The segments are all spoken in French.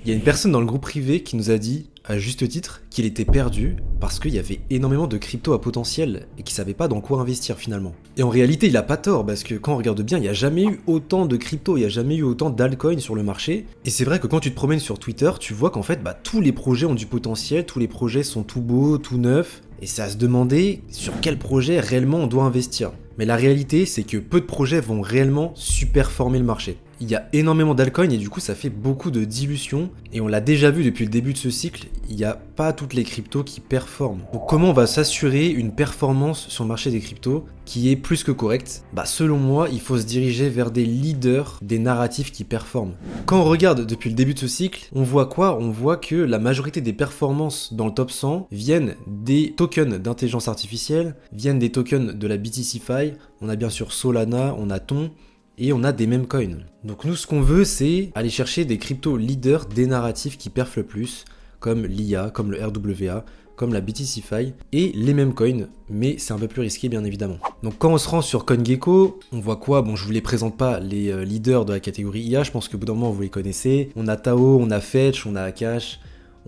Il y a une personne dans le groupe privé qui nous a dit, à juste titre, qu'il était perdu parce qu'il y avait énormément de crypto à potentiel et qu'il savait pas dans quoi investir finalement. Et en réalité, il a pas tort parce que quand on regarde bien, il n'y a jamais eu autant de crypto, il n'y a jamais eu autant d'altcoins sur le marché. Et c'est vrai que quand tu te promènes sur Twitter, tu vois qu'en fait, tous les projets ont du potentiel, tous les projets sont tout beaux, tout neufs. Et c'est à se demander sur quel projet réellement on doit investir. Mais la réalité, c'est que peu de projets vont réellement superformer le marché. Il y a énormément d'altcoins et du coup ça fait beaucoup de dilution. Et on l'a déjà vu depuis le début de ce cycle, il n'y a pas toutes les cryptos qui performent. Donc comment on va s'assurer une performance sur le marché des cryptos qui est plus que correcte? Selon moi, il faut se diriger vers des leaders, des narratifs qui performent. Quand on regarde depuis le début de ce cycle, on voit quoi? On voit que la majorité des performances dans le top 100 viennent des tokens d'intelligence artificielle, viennent des tokens de la BTCFi. On a bien sûr Solana, on a Ton, et on a des mêmes coins. Donc nous, ce qu'on veut, c'est aller chercher des cryptos leaders, des narratifs qui perfent le plus, comme l'IA, comme le RWA, comme la BTCFi, et les mêmes coins, mais c'est un peu plus risqué bien évidemment. Donc quand on se rend sur CoinGecko, on voit quoi? Bon, je vous les présente pas, les leaders de la catégorie IA, je pense que au bout d'un moment vous les connaissez. On a Tao, on a Fetch, on a Akash,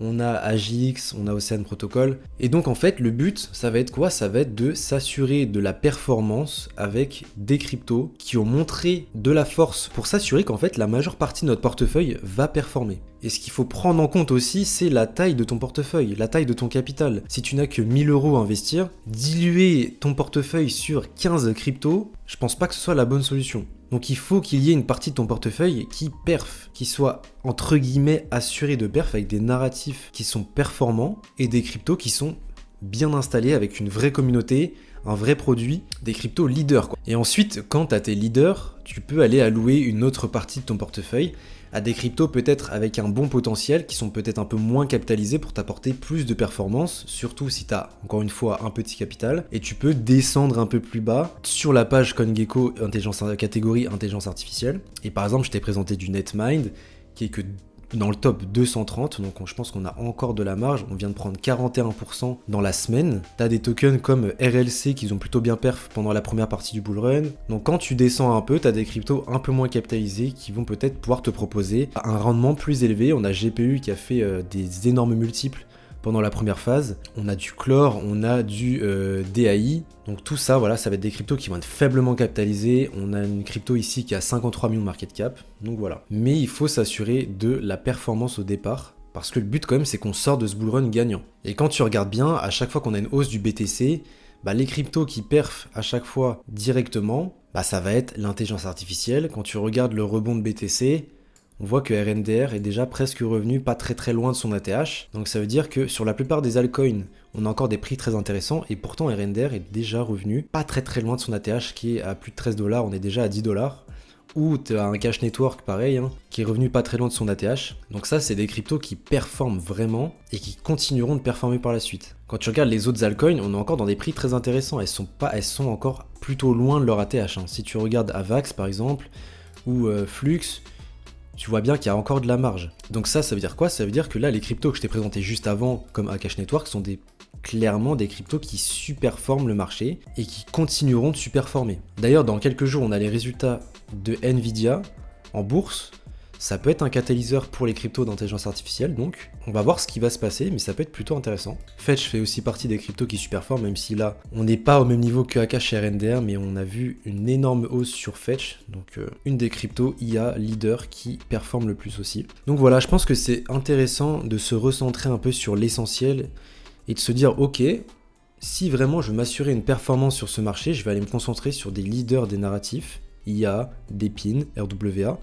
on a Agix, on a Ocean Protocol. Et donc en fait, le but, ça va être quoi? Ça va être de s'assurer de la performance avec des cryptos qui ont montré de la force pour s'assurer qu'en fait, la majeure partie de notre portefeuille va performer. Et ce qu'il faut prendre en compte aussi, c'est la taille de ton portefeuille, la taille de ton capital. Si tu n'as que 1000 € à investir, diluer ton portefeuille sur 15 cryptos, je pense pas que ce soit la bonne solution. Donc il faut qu'il y ait une partie de ton portefeuille qui perf, qui soit entre guillemets assurée de perf avec des narratifs qui sont performants et des cryptos qui sont bien installés avec une vraie communauté, un vrai produit, des cryptos leaders quoi. Et ensuite, quand tu as tes leaders, tu peux aller allouer une autre partie de ton portefeuille à des cryptos peut-être avec un bon potentiel, qui sont peut-être un peu moins capitalisés pour t'apporter plus de performance, surtout si tu as encore une fois un petit capital, et tu peux descendre un peu plus bas sur la page CoinGecko catégorie intelligence artificielle. Et par exemple, je t'ai présenté du Netmind, qui est que dans le top 230, donc je pense qu'on a encore de la marge, on vient de prendre 41% dans la semaine. T'as des tokens comme RLC qui ont plutôt bien perf pendant la première partie du bull run. Donc quand tu descends un peu, t'as des cryptos un peu moins capitalisés qui vont peut-être pouvoir te proposer un rendement plus élevé. On a GPU qui a fait des énormes multiples pendant la première phase, on a du Clore, on a du DAI, donc tout ça, voilà, ça va être des cryptos qui vont être faiblement capitalisés. On a une crypto ici qui a 53 millions de market cap, donc voilà. Mais il faut s'assurer de la performance au départ, parce que le but quand même c'est qu'on sort de ce bull run gagnant. Et quand tu regardes bien, à chaque fois qu'on a une hausse du BTC, les cryptos qui perfent à chaque fois directement, ça va être l'intelligence artificielle. Quand tu regardes le rebond de BTC, on voit que RNDR est déjà presque revenu pas très loin de son ATH. Donc ça veut dire que sur la plupart des altcoins, on a encore des prix très intéressants et pourtant RNDR est déjà revenu pas très loin de son ATH qui est à plus de 13 $, on est déjà à 10 $. Ou tu as un cash network pareil, qui est revenu pas très loin de son ATH. Donc ça, c'est des cryptos qui performent vraiment et qui continueront de performer par la suite. Quand tu regardes les autres altcoins, on est encore dans des prix très intéressants. Elles sont encore plutôt loin de leur ATH. Si tu regardes Avax par exemple, ou Flux, tu vois bien qu'il y a encore de la marge. Donc ça veut dire quoi? Ça veut dire que là, les cryptos que je t'ai présentés juste avant, comme Akash Network, sont clairement des cryptos qui superforment le marché et qui continueront de superformer. D'ailleurs, dans quelques jours, on a les résultats de Nvidia en bourse. Ça peut être un catalyseur pour les cryptos d'intelligence artificielle, donc on va voir ce qui va se passer, mais ça peut être plutôt intéressant. Fetch fait aussi partie des cryptos qui superforment, même si là, on n'est pas au même niveau que Akash et RNDR, mais on a vu une énorme hausse sur Fetch, donc une des cryptos IA leader qui performe le plus aussi. Donc voilà, je pense que c'est intéressant de se recentrer un peu sur l'essentiel et de se dire, ok, si vraiment je veux m'assurer une performance sur ce marché, je vais aller me concentrer sur des leaders des narratifs, IA, DePIN, RWA,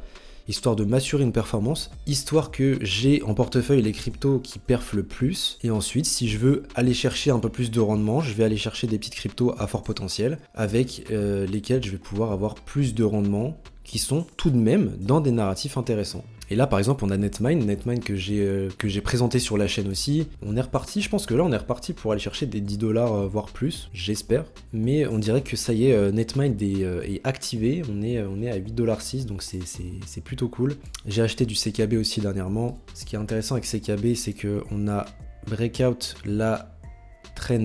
histoire de m'assurer une performance, histoire que j'ai en portefeuille les cryptos qui perfent le plus, et ensuite si je veux aller chercher un peu plus de rendement, je vais aller chercher des petites cryptos à fort potentiel, avec lesquelles je vais pouvoir avoir plus de rendement, qui sont tout de même dans des narratifs intéressants. Et là par exemple on a Netmind que j'ai présenté sur la chaîne aussi. On est reparti, je pense que là on est reparti pour aller chercher des 10 $, voire plus, j'espère. Mais on dirait que ça y est, Netmind est activé, on est à 8,6 $, donc c'est plutôt cool. J'ai acheté du CKB aussi dernièrement. Ce qui est intéressant avec CKB, c'est qu'on a breakout la trend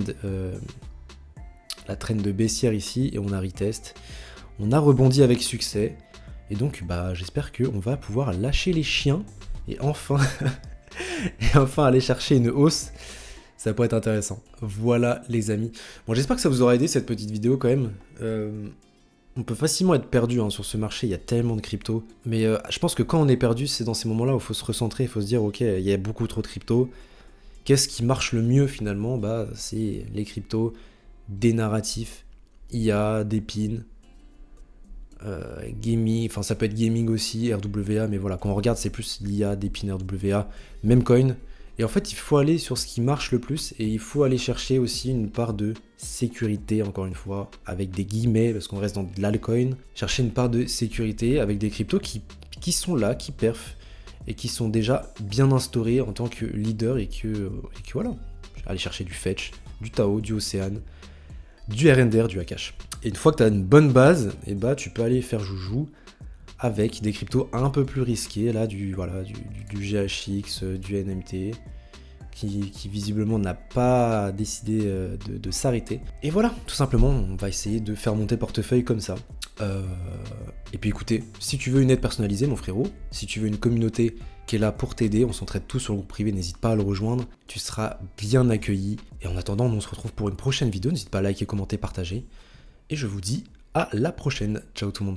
de baissière ici et on a retest. On a rebondi avec succès. Et donc j'espère qu'on va pouvoir lâcher les chiens et enfin, et enfin aller chercher une hausse. Ça pourrait être intéressant. Voilà les amis. Bon, j'espère que ça vous aura aidé cette petite vidéo quand même. On peut facilement être perdu hein, sur ce marché, il y a tellement de crypto. Mais je pense que quand on est perdu, c'est dans ces moments-là où il faut se recentrer, il faut se dire ok, il y a beaucoup trop de crypto. Qu'est-ce qui marche le mieux finalement? Bah, c'est les cryptos, des narratifs, IA, des pins, gaming, enfin ça peut être gaming aussi, RWA, mais voilà, quand on regarde c'est plus l'IA, des pins RWA, même coin. Et en fait il faut aller sur ce qui marche le plus et il faut aller chercher aussi une part de sécurité, encore une fois, avec des guillemets, parce qu'on reste dans de l'altcoin, chercher une part de sécurité avec des cryptos qui sont là, qui perfent, et qui sont déjà bien instaurés en tant que leader et que voilà, aller chercher du Fetch, du Tao, du Océane, du RNDR, du Akash. Et une fois que tu as une bonne base, et bah tu peux aller faire joujou avec des cryptos un peu plus risqués, là du GHX, du NMT, qui visiblement n'a pas décidé de s'arrêter. Et voilà, tout simplement, on va essayer de faire monter le portefeuille comme ça. Et puis écoutez, si tu veux une aide personnalisée, mon frérot, si tu veux une communauté qui est là pour t'aider, on s'entraide tous sur le groupe privé, n'hésite pas à le rejoindre, tu seras bien accueilli. Et en attendant, on se retrouve pour une prochaine vidéo, n'hésite pas à liker, commenter, partager. Et je vous dis à la prochaine. Ciao tout le monde.